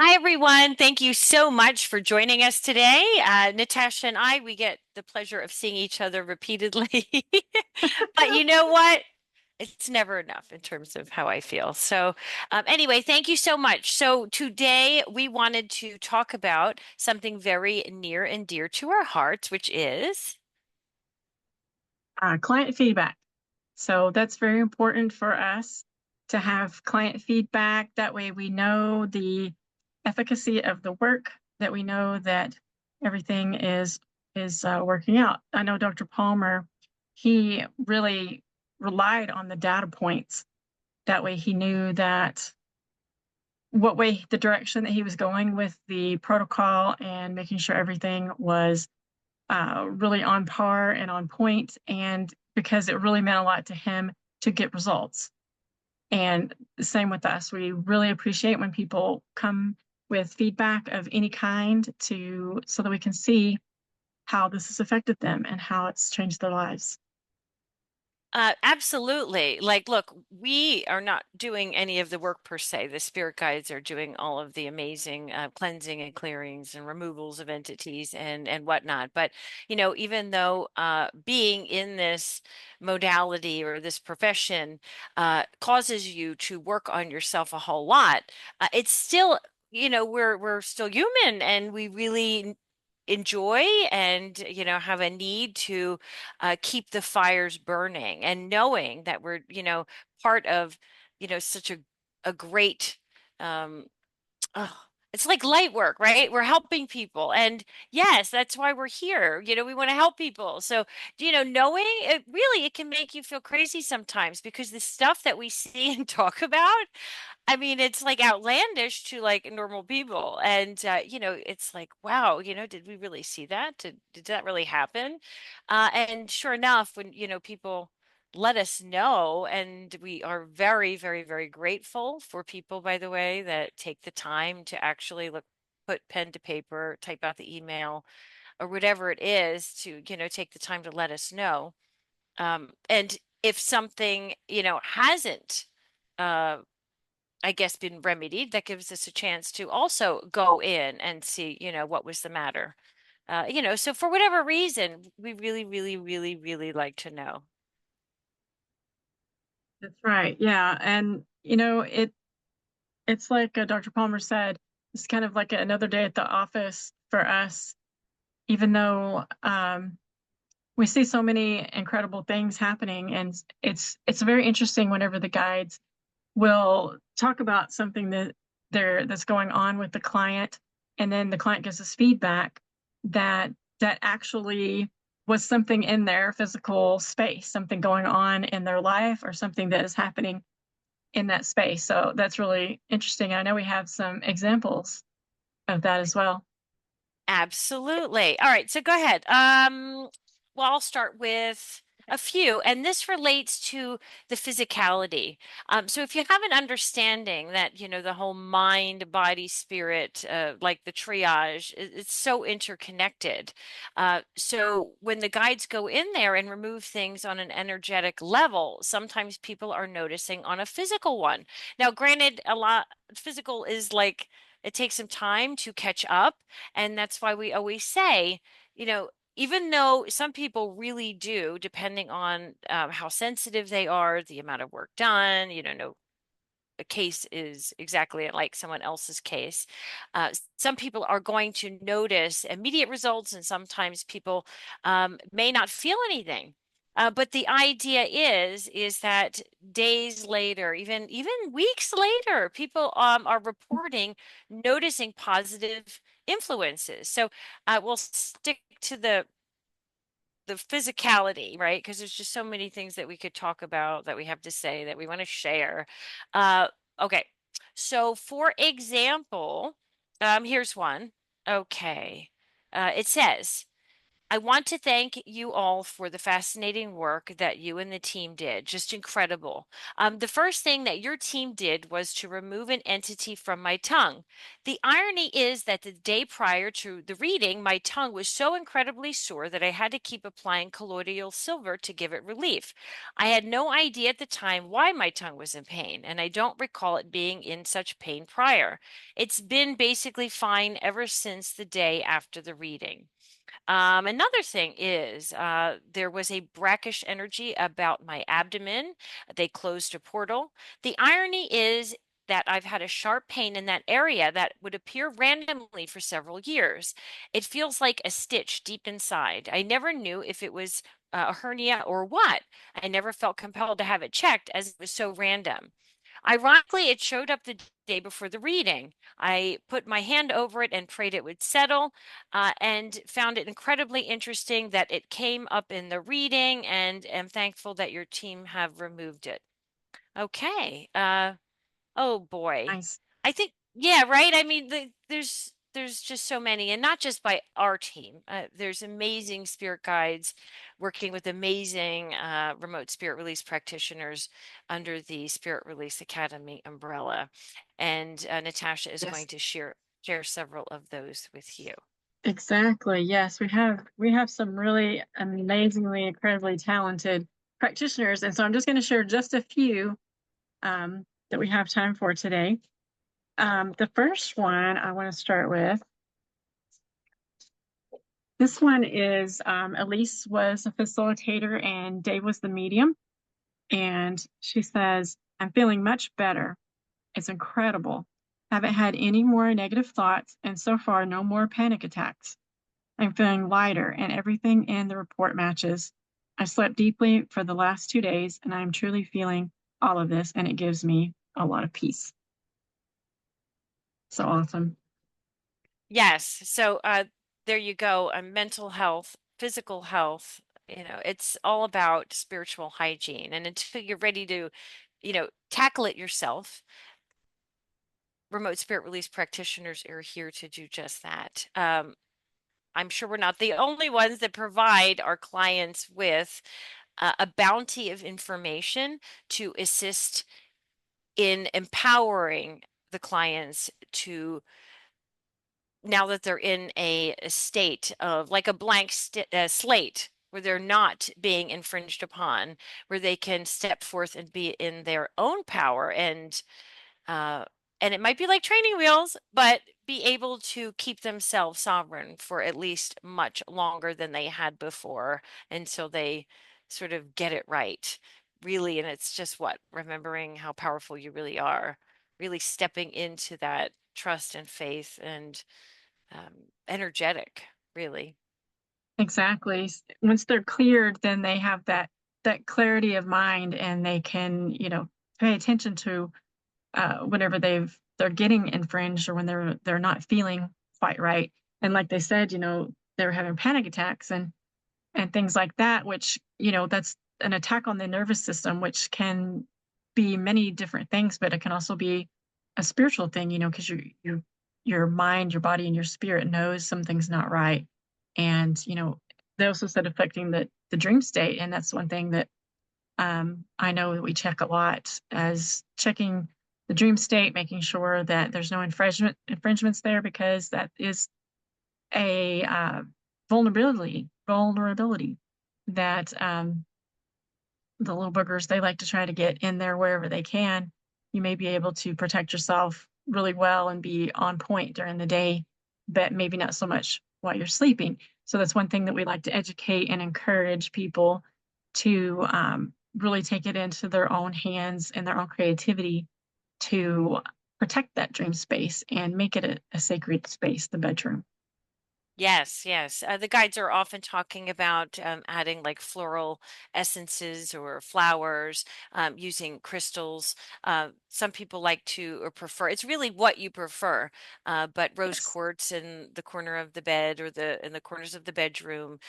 Hi, everyone. Thank you so much for joining us today. Natasha and I, we get the pleasure of seeing each other repeatedly. But you know what? It's never enough in terms of how I feel. So, anyway, thank you so much. So, today we wanted to talk about something very near and dear to our hearts, which is Client feedback. So that's very important for us to have client feedback. That way we know the efficacy of the work, that we know that everything is working out. I know Dr. Palmer, he really relied on the data points. That way he knew that what way the direction that he was going with the protocol and making sure everything was really on par and on point, and because it really meant a lot to him to get results. And the same with us. We really appreciate when people come with feedback of any kind to so that we can see how this has affected them and how it's changed their lives. Absolutely. Like, look, we are not doing any of the work per se. The spirit guides are doing all of the amazing cleansing and clearings and removals of entities and whatnot. But even though being in this modality or this profession causes you to work on yourself a whole lot, it's still, we're still human, and we really enjoy and have a need to keep the fires burning, and knowing that we're part of such a great um oh, it's like light work, right? We're helping people, and yes, that's why we're here. We want to help people. So knowing it, really, it can make you feel crazy sometimes, because the stuff that we see and talk about, I mean, it's like outlandish to like normal people. And, it's like, wow, did we really see that? Did that really happen? And sure enough, when, people let us know, and we are very, very, very grateful for people, by the way, that take the time to actually look, put pen to paper, type out the email or whatever it is to, take the time to let us know. And if something, hasn't, uh, I guess, been remedied, that gives us a chance to also go in and see, what was the matter. So for whatever reason, we really, really, really, really like to know. That's right. Yeah. And, it's like Dr. Palmer said, it's kind of like another day at the office for us, even though we see so many incredible things happening. And it's very interesting whenever the guides will talk about something that's going on with the client, and then the client gives us feedback that that actually was something in their physical space, something going on in their life, or something that is happening in that space. So that's really interesting. I know we have some examples of that as well. Absolutely. All right, so go ahead. Well, I'll start with a few, and this relates to the physicality. So if you have an understanding that, the whole mind, body, spirit, like the triage, it's so interconnected. So when the guides go in there and remove things on an energetic level, sometimes people are noticing on a physical one. Now, granted, a lot physical is like, it takes some time to catch up, and that's why we always say, even though some people really do, depending on how sensitive they are, the amount of work done, no a case is exactly like someone else's case. Some people are going to notice immediate results, and sometimes people may not feel anything. But the idea is that days later, even weeks later, people are reporting noticing positive influences. So we'll stick to the physicality, right? Because there's just so many things that we could talk about, that we have to say, that we want to share. Uh, okay. So for example, here's one. Okay. It says, I want to thank you all for the fascinating work that you and the team did. Just incredible. The first thing that your team did was to remove an entity from my tongue. The irony is that the day prior to the reading, my tongue was so incredibly sore that I had to keep applying colloidal silver to give it relief. I had no idea at the time why my tongue was in pain, and I don't recall it being in such pain prior. It's been basically fine ever since the day after the reading. Another thing is there was a brackish energy about my abdomen. They closed a portal. The irony is that I've had a sharp pain in that area that would appear randomly for several years. It feels like a stitch deep inside. I never knew if it was a hernia or what. I never felt compelled to have it checked as it was so random. Ironically, it showed up the day before the reading. I put my hand over it and prayed it would settle, and found it incredibly interesting that it came up in the reading, and am thankful that your team have removed it. Okay. Oh boy. Nice. I think, yeah, right. I mean, there's just so many, and not just by our team. There's amazing spirit guides working with amazing remote spirit release practitioners under the Spirit Release Academy umbrella. And Natasha is Yes, going to share several of those with you. exactly. Yes, we have some really amazingly, incredibly talented practitioners, and so I'm just going to share just a few that we have time for today. The first one I want to start with. This one is Elise was a facilitator and Dave was the medium. And she says, I'm feeling much better. It's incredible. Haven't had any more negative thoughts, and so far, no more panic attacks. I'm feeling lighter, and everything in the report matches. I slept deeply for the last 2 days, and I'm truly feeling all of this, and it gives me a lot of peace. So awesome. Yes. So there you go. Mental health, physical health, it's all about spiritual hygiene. And until you're ready to, tackle it yourself, remote spirit release practitioners are here to do just that. I'm sure we're not the only ones that provide our clients with a bounty of information to assist in empowering the clients to, now that they're in a state of like a blank slate where they're not being infringed upon, where they can step forth and be in their own power, uh, and it might be like training wheels, but be able to keep themselves sovereign for at least much longer than they had before until they sort of get it right, really. And it's just what, remembering how powerful you really are, really stepping into that trust and faith and energetic, really. Exactly. Once they're cleared, then they have that clarity of mind, and they can, pay attention to whenever they're getting infringed or when they're not feeling quite right. And like they said, they're having panic attacks and things like that, which, that's an attack on the nervous system, which can be many different things, but it can also be a spiritual thing, because your mind, your body, and your spirit knows something's not right. And, they also said affecting the dream state. And that's one thing that I know that we check a lot as checking the dream state, making sure that there's no infringements there, because that is a vulnerability that the little boogers, they like to try to get in there wherever they can. You may be able to protect yourself really well and be on point during the day, but maybe not so much while you're sleeping. So that's one thing that we like to educate and encourage people to really take it into their own hands and their own creativity to protect that dream space and make it a sacred space, the bedroom. Yes, yes. The guides are often talking about adding like floral essences or flowers, using crystals. Some people like to or prefer, it's really what you prefer, but rose Yes. quartz in the corner of the bed or in the corners of the bedroom,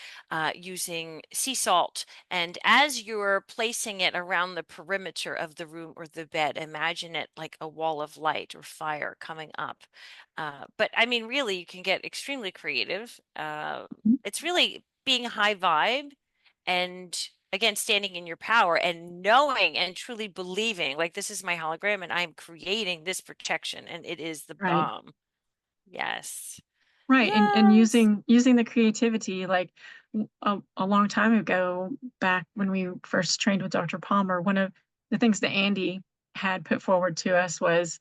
using sea salt. And as you're placing it around the perimeter of the room or the bed, imagine it like a wall of light or fire coming up. But I mean, really, you can get extremely creative. It's really being high vibe and again standing in your power and knowing and truly believing like this is my hologram and I'm creating this protection and it is the Right. bomb. Yes. Right. And Yes. using the creativity, like a long time ago, back when we first trained with Dr. Palmer, one of the things that Andy had put forward to us was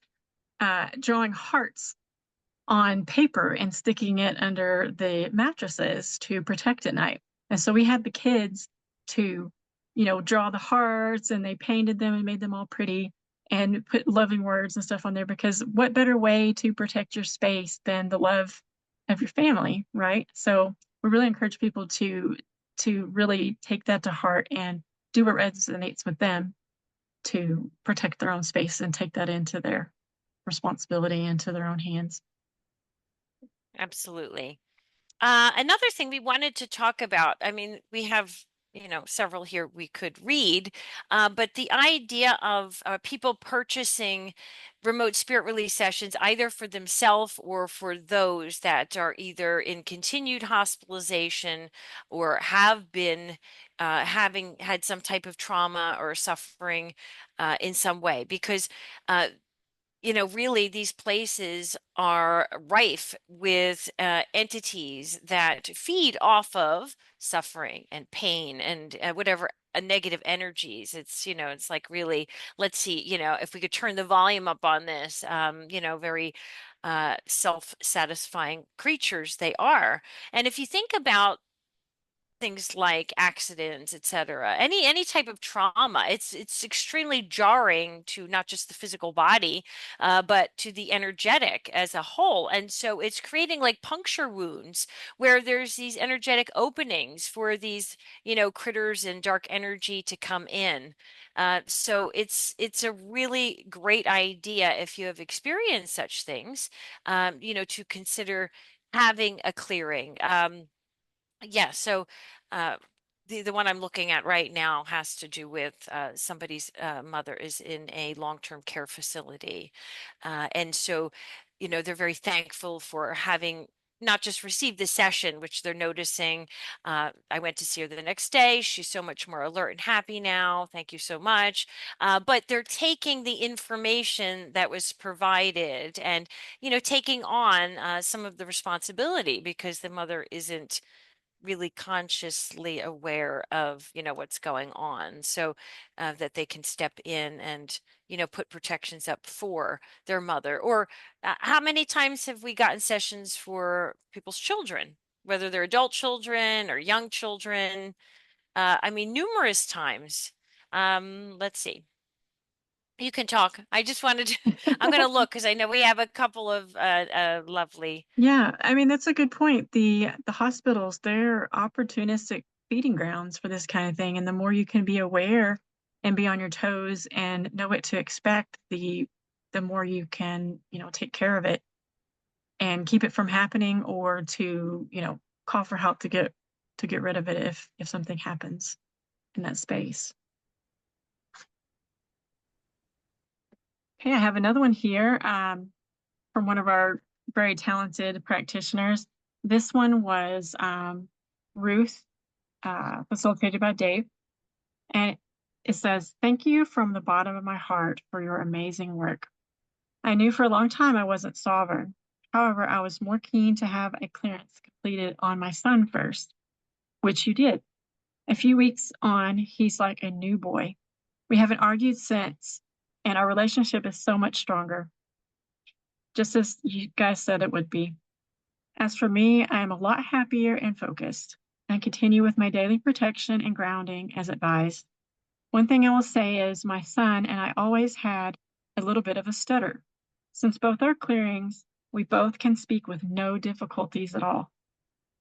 drawing hearts on paper and sticking it under the mattresses to protect at night. And so we had the kids to, draw the hearts, and they painted them and made them all pretty and put loving words and stuff on there, because what better way to protect your space than the love of your family, right? So we really encourage people to really take that to heart and do what resonates with them to protect their own space and take that into their responsibility into their own hands. Absolutely. Another thing we wanted to talk about, I mean, we have, several here we could read, but the idea of people purchasing remote spirit release sessions either for themselves or for those that are either in continued hospitalization or have been having had some type of trauma or suffering in some way, because really these places are rife with entities that feed off of suffering and pain and whatever negative energies. It's like really, let's see, if we could turn the volume up on this, very self-satisfying creatures they are. And if you think about things like accidents, etc. Any type of trauma, it's extremely jarring to not just the physical body, but to the energetic as a whole. And so it's creating like puncture wounds where there's these energetic openings for these, critters and dark energy to come in. So it's a really great idea if you have experienced such things, to consider having a clearing. Yeah, so uh, the one I'm looking at right now has to do with somebody's mother is in a long-term care facility, and so they're very thankful for having not just received the session, which they're noticing. I went to see her the next day. She's so much more alert and happy now. Thank you so much. But they're taking the information that was provided and taking on some of the responsibility because the mother isn't really consciously aware of what's going on, so that they can step in and put protections up for their mother. Or how many times have we gotten sessions for people's children, whether they're adult children or young children? I mean, numerous times. Let's see, you can talk. I just wanted to I'm going to look because I know we have a couple of lovely. Yeah, I mean that's a good point. The hospitals, they're opportunistic feeding grounds for this kind of thing, and the more you can be aware and be on your toes and know what to expect, the more you can, take care of it and keep it from happening, or to, call for help to get rid of it if something happens in that space. Okay, I have another one here from one of our very talented practitioners. This one was Ruth, facilitated by Dave. And it says, "Thank you from the bottom of my heart for your amazing work. I knew for a long time I wasn't sovereign. However, I was more keen to have a clearance completed on my son first, which you did. A few weeks on, he's like a new boy. We haven't argued since, and our relationship is so much stronger, just as you guys said it would be. As for me, I am a lot happier and focused. I continue with my daily protection and grounding as advised. One thing I will say is my son and I always had a little bit of a stutter. Since both are clearings, we both can speak with no difficulties at all,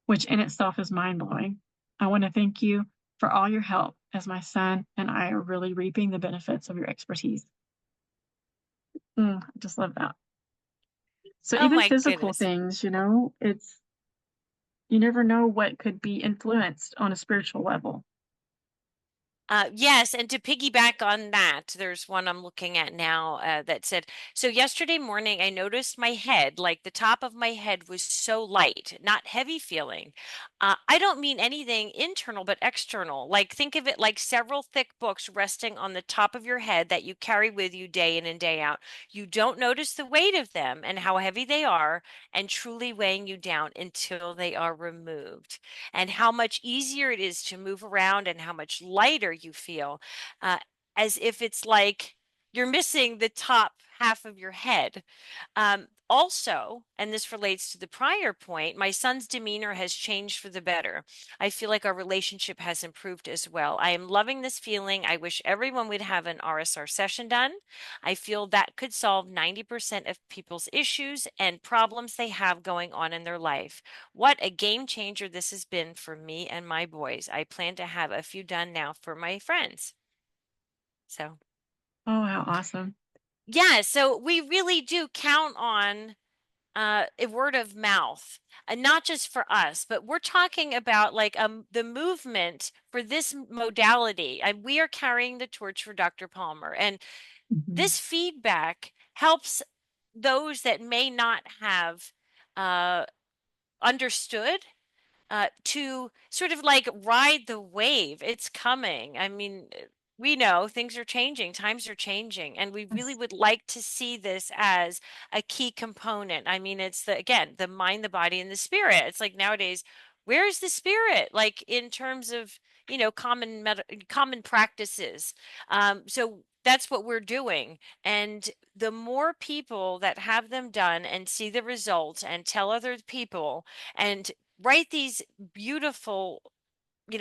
which in itself is mind blowing. I want to thank you for all your help, as my son and I are really reaping the benefits of your expertise." I just love that. So Oh even my physical goodness. things, it's you never know what could be influenced on a spiritual level. Yes, and to piggyback on that, there's one I'm looking at now that said, so yesterday morning I noticed my head, like the top of my head was so light, not heavy feeling. I don't mean anything internal, but external. Like think of it like several thick books resting on the top of your head that you carry with you day in and day out. You don't notice the weight of them and how heavy they are and truly weighing you down until they are removed and how much easier it is to move around and how much lighter you feel, uh, as if it's like you're missing the top half of your head. Also, and this relates to the prior point, my son's demeanor has changed for the better. I feel like our relationship has improved as well. I am loving this feeling. I wish everyone would have an RSR session done. I feel that could solve 90% of people's issues and problems they have going on in their life. What a game changer this has been for me and my boys. I plan to have a few done now for my friends. So. Oh, how awesome. Yeah, so we really do count on a word of mouth, and not just for us, but we're talking about like the movement for this modality. And we are carrying the torch for Dr. Palmer, and Mhm. this feedback helps those that may not have uh, understood to sort of like ride the wave. It's coming. I mean, we know things are changing, times are changing, and we really Yes. would like to see this as a key component. I mean, it's the, again, the mind, the body, and the spirit. It's like nowadays, where's the spirit? Like in terms of, common practices. So that's what we're doing. And the more people that have them done and see the results and tell other people and write these beautiful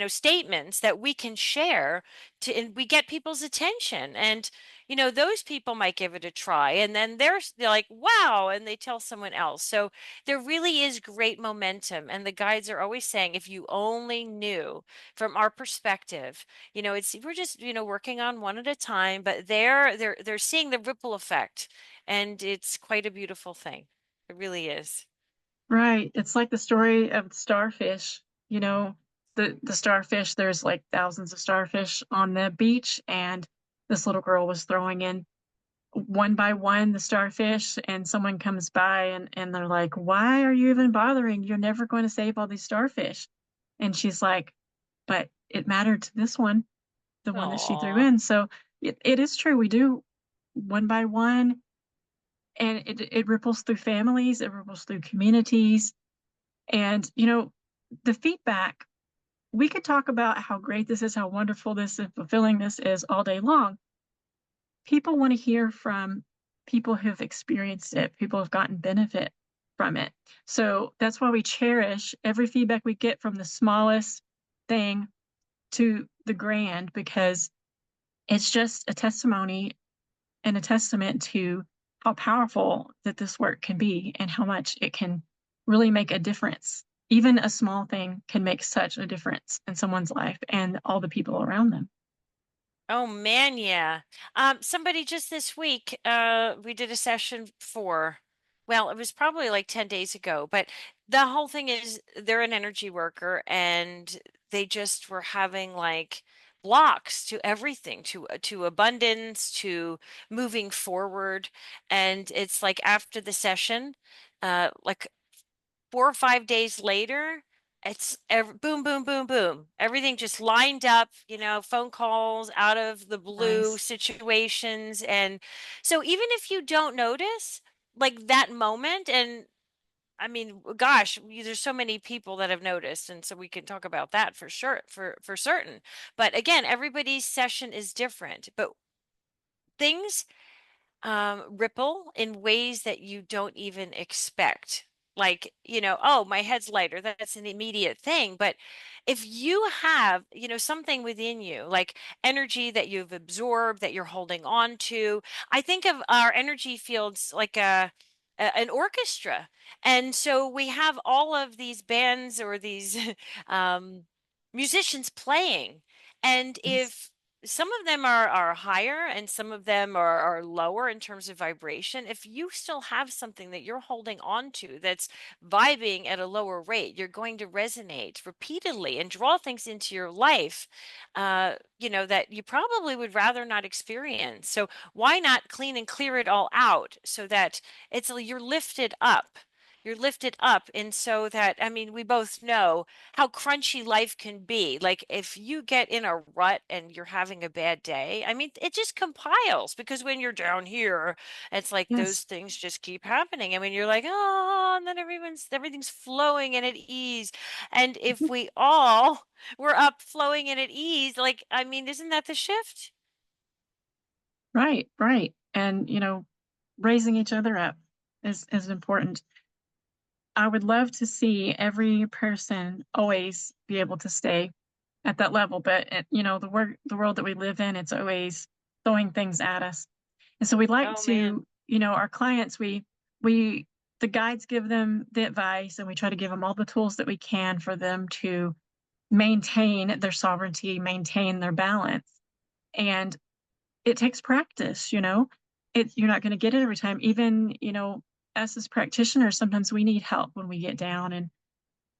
statements that we can share to and we get people's attention and those people might give it a try and then they're like wow and they tell someone else, so there really is great momentum and the guides are always saying if you only knew from our perspective, it's we're just working on one at a time, but they're seeing the ripple effect and it's quite a beautiful thing. It really is. Right. It's like the story of the starfish. The starfish, there's like thousands of starfish on the beach, and this little girl was throwing in one by one the starfish, and someone comes by and they're like, "Why are you even bothering? You're never going to save all these starfish." And she's like, "But it mattered to this one, the one that she threw Aw. in." So it is true. We do one by one, and it ripples through families, it ripples through communities. And, the feedback, we could talk about how great this is, how wonderful this and fulfilling this is all day long. People want to hear from people who've experienced it, people who've gotten benefit from it. So that's why we cherish every feedback we get, from the smallest thing to the grand, because it's just a testimony and a testament to how powerful that this work can be and how much it can really make a difference. Even a small thing can make such a difference in someone's life and all the people around them. Oh man, yeah. Somebody just this week, we did a session for, well, it was probably like 10 days ago, but the whole thing is they're an energy worker and they just were having like blocks to everything, to abundance, to moving forward. And it's like after the session, like 4 or 5 days later, boom, boom, boom, boom. Everything just lined up, phone calls out of the blue Nice. situations. And so even if you don't notice like that moment, and I mean, gosh, there's so many people that have noticed. And so we can talk about that for sure, for certain. But again, everybody's session is different, but things ripple in ways that you don't even expect. Like, oh, my head's lighter. That's an immediate thing. But if you have, something within you, like energy that you've absorbed, that you're holding on to, I think of our energy fields like an orchestra. And so we have all of these bands or these um, musicians playing. And Nice. if some of them are higher and some of them are lower in terms of vibration. If you still have something that you're holding on to that's vibing at a lower rate, you're going to resonate repeatedly and draw things into your life, that you probably would rather not experience. So why not clean and clear it all out so that you're lifted up. You're lifted up, and so that, I mean, we both know how crunchy life can be. Like if you get in a rut and you're having a bad day, I mean, it just compiles because when you're down here, it's like those Yes. things just keep happening. I mean, you're like, oh, and then everything's flowing and at ease. And if we all were up flowing and at ease, like, I mean, isn't that the shift? Right, right. And, raising each other up is important. I would love to see every person always be able to stay at that level, but the world that we live in, it's always throwing things at us. And so we like Oh man. to, our clients, we the guides give them the advice and we try to give them all the tools that we can for them to maintain their sovereignty, maintain their balance. And it takes practice, you're not going to get it every time. Even, us as practitioners, sometimes we need help when we get down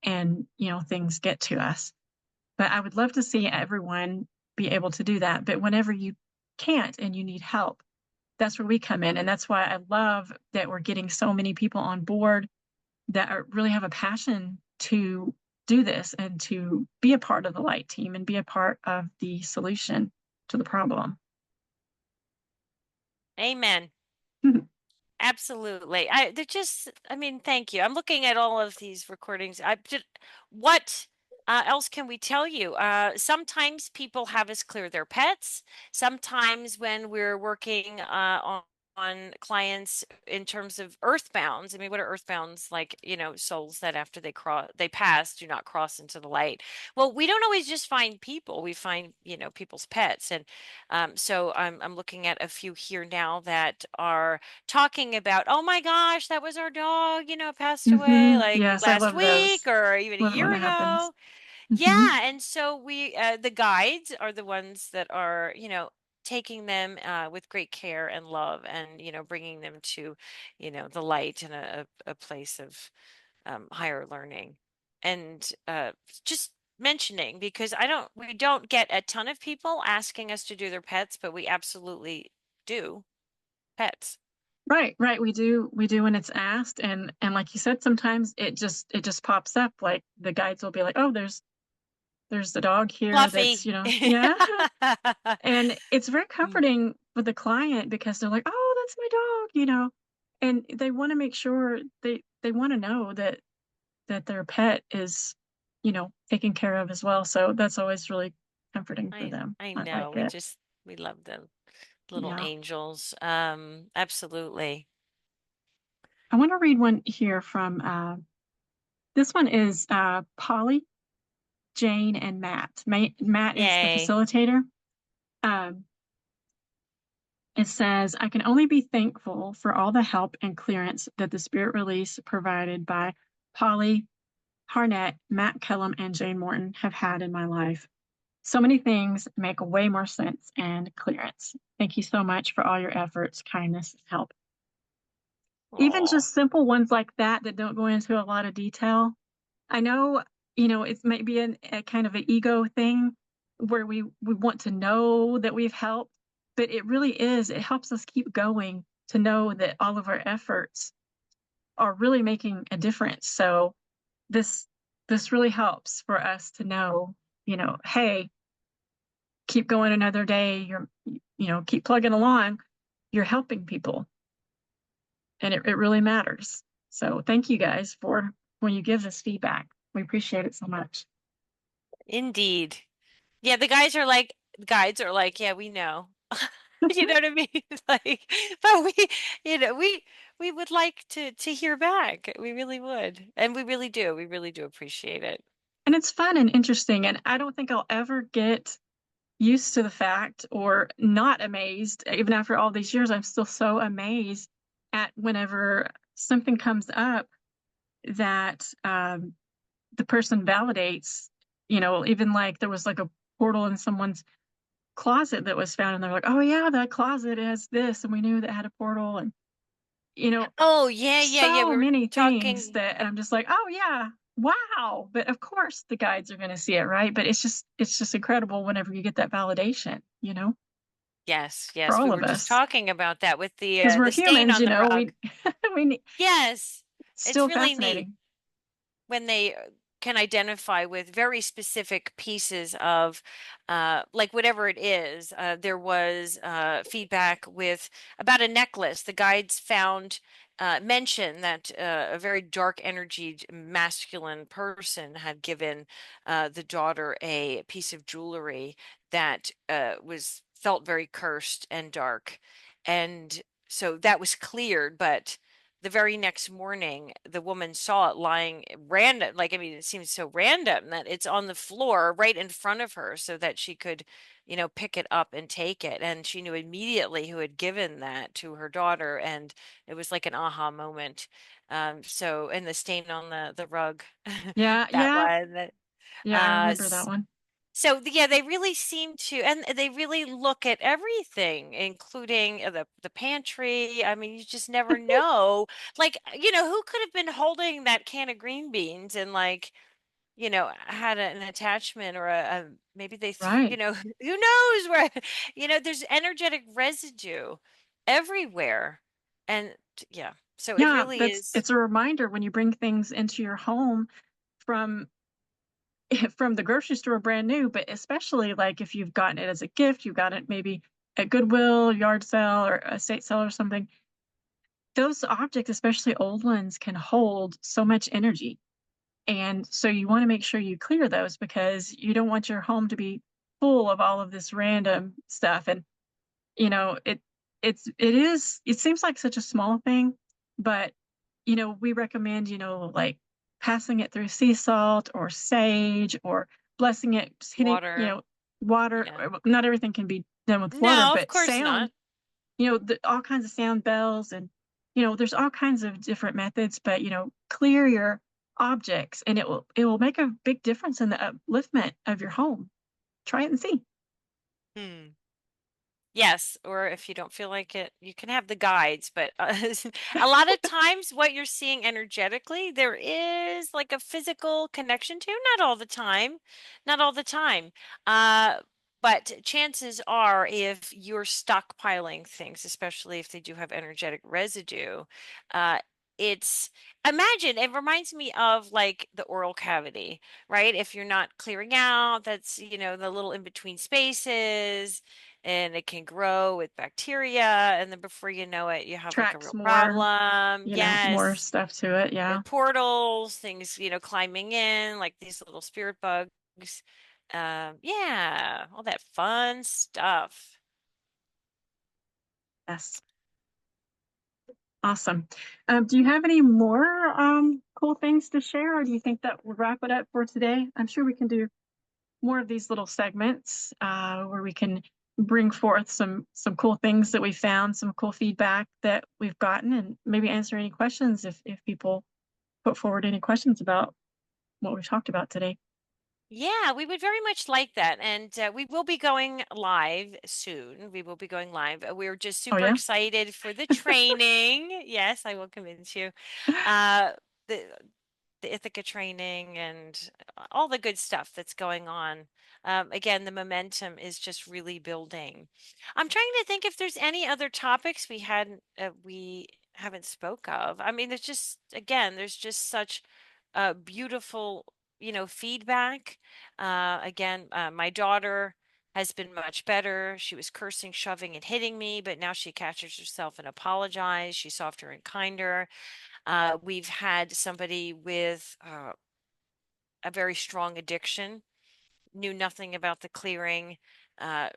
and things get to us. But I would love to see everyone be able to do that. But whenever you can't and you need help, that's where we come in. And that's why I love that we're getting so many people on board that really have a passion to do this and to be a part of the light team and be a part of the solution to the problem. Amen. Absolutely. I mean, thank you. I'm looking at all of these recordings. What else can we tell you? Sometimes people have us clear their pets. Sometimes when we're working on clients in terms of earthbounds, I mean, what are earthbounds? Like, souls that after they pass, do not cross into the light. Well, we don't always just find people. We find, people's pets. And so I'm looking at a few here now that are talking about, oh my gosh, that was our dog, passed away like Yes, I last love week those. or even a Love it when year that happens. ago. Yeah. And so the guides are the ones that are, taking them with great care and love and, bringing them to, the light and a place of higher learning. And just mentioning because we don't get a ton of people asking us to do their pets, but we absolutely do pets. Right, right. We do when it's asked, and like you said, sometimes it just pops up. Like the guides will be like, "Oh, there's the dog here that's, Fluffy. yeah." And it's very Mm, comforting for the client because they're like, "Oh, that's my dog," and they want to make sure they want to know that their pet is, taken care of as well. So that's always really comforting for them. I I know. like it. We love them. Little Yeah. angels. Absolutely. I want to read one here from this one is Polly, Jane, and Matt. Matt is the Yay. facilitator. Um, it says, I can only be thankful for all the help and clearance that the spirit release provided by Polly, Harnett, Matt Kellum, and Jane Morton have had in my life. So many things make way more sense and clearance. Thank you so much for all your efforts, kindness, and help. Even Oh, just simple ones like that don't go into a lot of detail. I know, it might be a kind of an ego thing where we want to know that we've helped, but it really is. It helps us keep going to know that all of our efforts are really making a difference. So this this really helps for us to know, hey, keep going another day. Keep plugging along. You're helping people, and it really matters. So thank you guys for when you give this feedback. We appreciate it so much. indeed. Yeah, the guides are like, yeah, we know. You know what I mean? Like, but we would like to hear back. We really would. And we really do. We really do appreciate it. And it's fun and interesting. And I don't think I'll ever get used to the fact or not amazed. Even after all these years, I'm still so amazed at whenever something comes up that the person validates, even like there was like a portal in someone's closet that was found, and they're like, "Oh yeah, that closet has this, and we knew that had a portal," and you know, Oh, yeah, yeah, yeah. so We were many things talking. that I'm just like, "Oh yeah, wow!" But of course, the guides are going to see it, right? But it's just incredible whenever you get that validation, Yes, for yes. We all were of just us, talking about that with because we're the stain humans, on the we rug. we need, Yes, it's it's still really neat fascinating, when they can identify with very specific pieces of like whatever it is. There was feedback with about a necklace. The guides found mentioned that a very dark energied masculine person had given the daughter a piece of jewelry that was felt very cursed and dark. And so that was cleared, but the very next morning, the woman saw it lying random. Like, I mean, it seems so random that it's on the floor right in front of her so that she could, pick it up and take it. And she knew immediately who had given that to her daughter. And it was like an aha moment. So, and the stain on the rug, yeah, that yeah, one. yeah, I Uh, remember that one, so yeah, they really seem to, and they really look at everything, including the pantry. I mean, you just never know. Like, who could have been holding that can of green beans and like, had an attachment or maybe right? who knows where, there's energetic residue everywhere. And yeah, so it Yeah, really that's is it's a reminder when you bring things into your home from from the grocery store brand new, but especially like if you've gotten it as a gift, you got it maybe at Goodwill, yard sale, or estate sale or something. Those objects, especially old ones, can hold so much energy. And so you want to make sure you clear those because you don't want your home to be full of all of this random stuff. And you know, it seems like such a small thing, but we recommend, like passing it through sea salt or sage or blessing it, just hitting, water. water. Yeah. Not everything can be done with water, No, of but course sound, not. all kinds of sound bells, and there's all kinds of different methods, but clear your objects and it will make a big difference in the upliftment of your home. Try it and see. Hmm. Yes, or if you don't feel like it, you can have the guides, but a lot of times what you're seeing energetically, there is like a physical connection to, not all the time, not all the time. Uh, but chances are if you're stockpiling things, especially if they do have energetic residue, uh, it's imagine it reminds me of like the oral cavity, right? If you're not clearing out, that's, the little in between spaces and it can grow with bacteria. And then before you know it, you have like a Tracks real more, problem. more Yes. stuff to it. Yeah. Portals, things, climbing in, like these little spirit bugs. Yeah, all that fun stuff. Yes. Awesome. Do you have any more cool things to share, or do you think that would wrap it up for today? I'm sure we can do more of these little segments where we can bring forth some cool things that we found, some cool feedback that we've gotten, and maybe answer any questions if people put forward any questions about what we've talked about today. Yeah, we would very much like that. And we will be going live soon. We will be going live. We're just Oh super yeah. excited for the training. Yes, I will convince you. Uh, the the Ithaca training and all the good stuff that's going on. Again, the momentum is just really building. I'm trying to think if there's any other topics we haven't spoke of. I mean, there's just again, there's just such beautiful, feedback. Again, my daughter has been much better. She was cursing, shoving, and hitting me, but now she catches herself and apologizes. She's softer and kinder. We've had somebody with a very strong addiction, knew nothing about the clearing. Uh,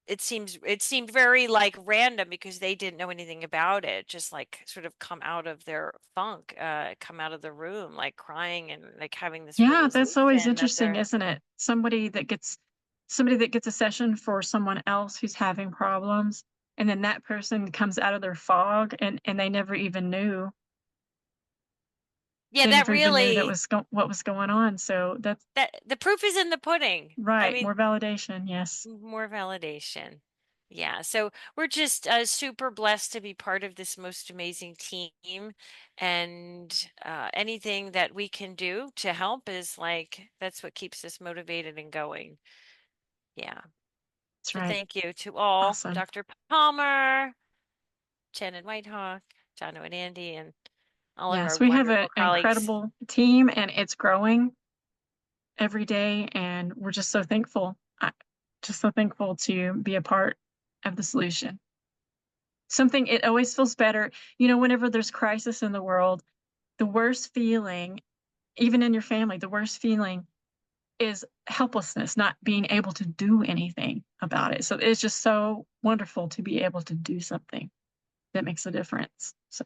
it seemed very like random because they didn't know anything about it, just like sort of come out of their funk, come out of the room like crying and like having this Yeah, that's always realization that interesting, they're isn't it? Somebody that gets a session for someone else who's having problems, and then that person comes out of their fog and they never even knew. Yeah, then that if we even knew that really was what was going on. So that's that the proof is in the pudding. I right. mean, More validation. Yes. more validation. Yeah, so we're just super blessed to be part of this most amazing team, and anything that we can do to help is like that's what keeps us motivated and going. Yeah. That's So right. thank you to all, Awesome. Dr. Palmer, Jen and Whitehawk, Jono and Andy, and all of our Yes, we have wonderful an colleagues. incredible team and it's growing every day. And we're just so thankful. Just so thankful to be a part of the solution. Something, it always feels better. Whenever there's crisis in the world, the worst feeling, even in your family, the worst feeling is helplessness, not being able to do anything about it. So it's just so wonderful to be able to do something that makes a difference. So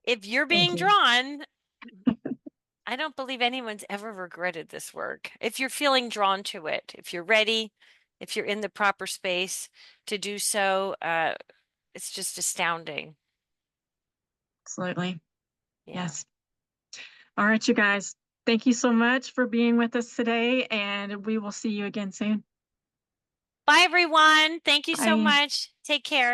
If you're thank being you. drawn, I don't believe anyone's ever regretted this work. If you're feeling drawn to it, if you're ready, if you're in the proper space to do so, it's just astounding. Absolutely. Yeah. Yes. All right, you guys. Thank you so much for being with us today, and we will see you again soon. Bye, everyone. Thank you so Bye. much. Take care.